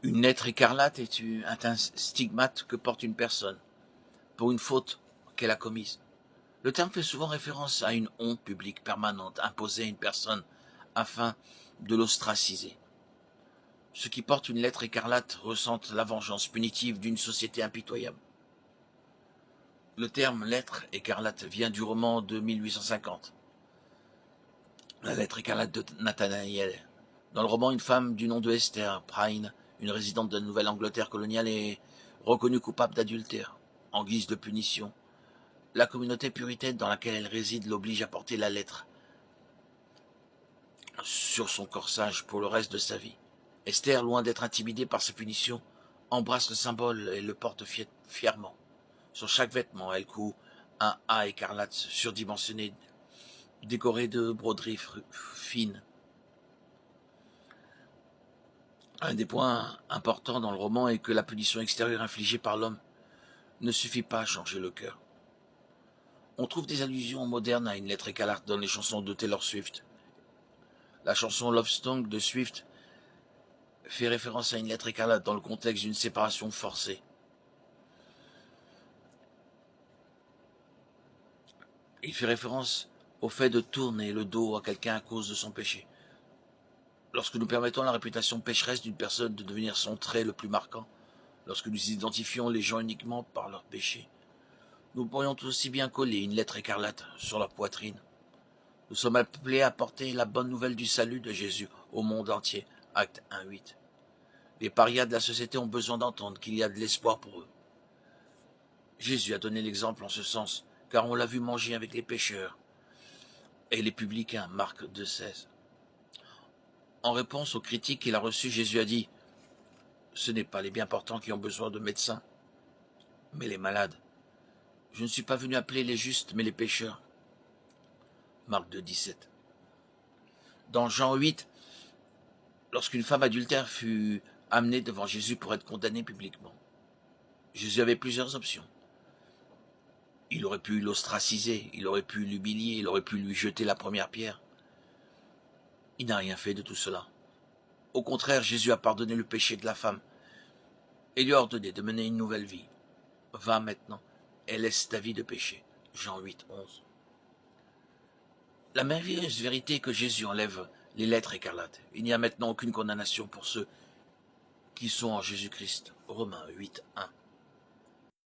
Une lettre écarlate est un stigmate que porte une personne pour une faute qu'elle a commise. Le terme fait souvent référence à une honte publique permanente imposée à une personne afin de l'ostraciser. Ceux qui portent une lettre écarlate ressentent la vengeance punitive d'une société impitoyable. Le terme lettre écarlate vient du roman de 1850, La lettre écarlate de Nathanaël. Dans le roman, une femme du nom de Esther Prynne, une résidente de la Nouvelle-Angleterre coloniale, est reconnue coupable d'adultère. En guise de punition, la communauté puritaine dans laquelle elle réside l'oblige à porter la lettre sur son corsage pour le reste de sa vie. Esther, loin d'être intimidée par ces punitions, embrasse le symbole et le porte fièrement. Sur chaque vêtement, elle coud un A écarlate surdimensionné, décoré de broderies fines. Un des points importants dans le roman est que la punition extérieure infligée par l'homme ne suffit pas à changer le cœur. On trouve des allusions modernes à une lettre écarlate dans les chansons de Taylor Swift. La chanson Love Song de Swift fait référence à une lettre écarlate dans le contexte d'une séparation forcée. Il fait référence au fait de tourner le dos à quelqu'un à cause de son péché. Lorsque nous permettons à la réputation pécheresse d'une personne de devenir son trait le plus marquant, lorsque nous identifions les gens uniquement par leur péché, nous pourrions tout aussi bien coller une lettre écarlate sur leur poitrine. Nous sommes appelés à porter la bonne nouvelle du salut de Jésus au monde entier. Acte 1:8. Les parias de la société ont besoin d'entendre qu'il y a de l'espoir pour eux. Jésus a donné l'exemple en ce sens, car on l'a vu manger avec les pécheurs et les publicains, Marc 2,16. En réponse aux critiques qu'il a reçues, Jésus a dit « Ce n'est pas les bien portants qui ont besoin de médecins, mais les malades. Je ne suis pas venu appeler les justes, mais les pécheurs. » Marc 2,17. Dans Jean 8, lorsqu'une femme adultère fut amenée devant Jésus pour être condamnée publiquement, Jésus avait plusieurs options. Il aurait pu l'ostraciser, il aurait pu l'humilier, il aurait pu lui jeter la première pierre. Il n'a rien fait de tout cela. Au contraire, Jésus a pardonné le péché de la femme et lui a ordonné de mener une nouvelle vie. Va maintenant et laisse ta vie de péché. Jean 8:11. La merveilleuse vérité est que Jésus enlève les lettres écarlates. Il n'y a maintenant aucune condamnation pour ceux qui sont en Jésus-Christ. Romains 8:1.